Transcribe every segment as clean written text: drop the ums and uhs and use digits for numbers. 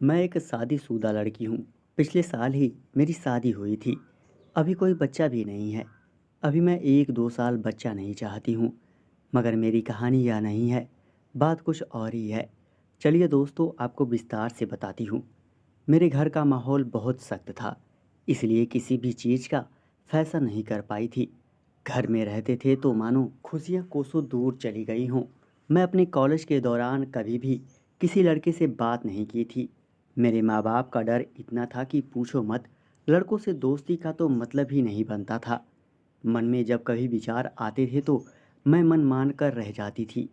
मैं एक शादीशुदा लड़की हूँ। पिछले साल ही मेरी शादी हुई थी। अभी कोई बच्चा भी नहीं है। अभी मैं 1-2 साल बच्चा नहीं चाहती हूँ। मगर मेरी कहानी यह नहीं है, बात कुछ और ही है। चलिए दोस्तों, आपको विस्तार से बताती हूँ। मेरे घर का माहौल बहुत सख्त था, इसलिए किसी भी चीज़ का फैसला नहीं कर पाई थी। घर में रहते थे तो मानो खुशियाँ कोसों दूर चली गई हों। मैं अपने कॉलेज के दौरान कभी भी किसी लड़के से बात नहीं की थी। मेरे माँ बाप का डर इतना था कि पूछो मत। लड़कों से दोस्ती का तो मतलब ही नहीं बनता था। मन में जब कभी विचार आते थे तो मैं मन मान कर रह जाती थी।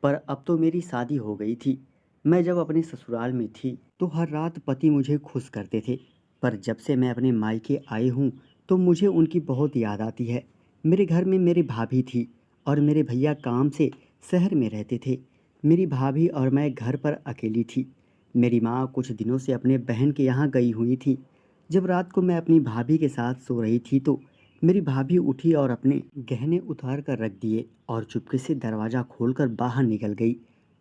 पर अब तो मेरी शादी हो गई थी। मैं जब अपने ससुराल में थी तो हर रात पति मुझे खुश करते थे। पर जब से मैं अपने मायके आई हूँ तो मुझे उनकी बहुत याद आती है। मेरे घर में मेरी भाभी थी और मेरे भैया काम से शहर में रहते थे। मेरी भाभी और मैं घर पर अकेली थी। मेरी माँ कुछ दिनों से अपने बहन के यहाँ गई हुई थी। जब रात को मैं अपनी भाभी के साथ सो रही थी तो मेरी भाभी उठी और अपने गहने उतार कर रख दिए और चुपके से दरवाज़ा खोलकर बाहर निकल गई।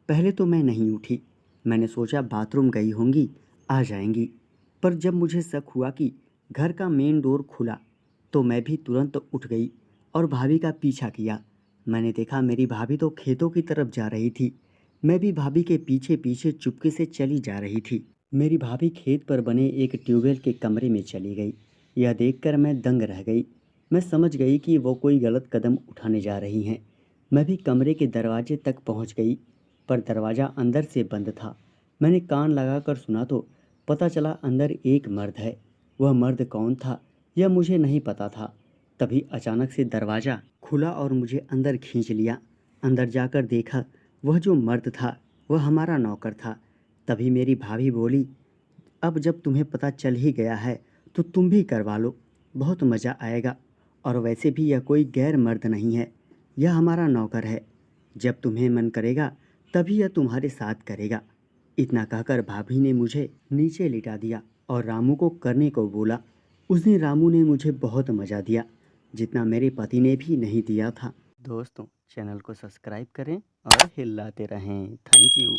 पहले तो मैं नहीं उठी। मैंने सोचा बाथरूम गई होंगी, आ जाएंगी। पर जब मुझे शक हुआ कि घर का मेन डोर खुला तो मैं भी तुरंत उठ गई और भाभी का पीछा किया। मैंने देखा मेरी भाभी तो खेतों की तरफ जा रही थी। मैं भी भाभी के पीछे पीछे चुपके से चली जा रही थी। मेरी भाभी खेत पर बने एक ट्यूबवेल के कमरे में चली गई। यह देखकर मैं दंग रह गई। मैं समझ गई कि वो कोई गलत कदम उठाने जा रही हैं। मैं भी कमरे के दरवाजे तक पहुंच गई, पर दरवाज़ा अंदर से बंद था। मैंने कान लगाकर सुना तो पता चला अंदर एक मर्द है। वह मर्द कौन था यह मुझे नहीं पता था। तभी अचानक से दरवाज़ा खुला और मुझे अंदर खींच लिया। अंदर जाकर देखा, वह जो मर्द था वह हमारा नौकर था। तभी मेरी भाभी बोली, अब जब तुम्हें पता चल ही गया है तो तुम भी करवा लो, बहुत मज़ा आएगा। और वैसे भी यह कोई गैर मर्द नहीं है, यह हमारा नौकर है। जब तुम्हें मन करेगा तभी यह तुम्हारे साथ करेगा। इतना कहकर भाभी ने मुझे नीचे लिटा दिया और रामू को करने को बोला। उस दिन रामू ने मुझे बहुत मज़ा दिया, जितना मेरे पति ने भी नहीं दिया था। दोस्तों, चैनल को सब्सक्राइब करें और हिलाते रहें। Thank you.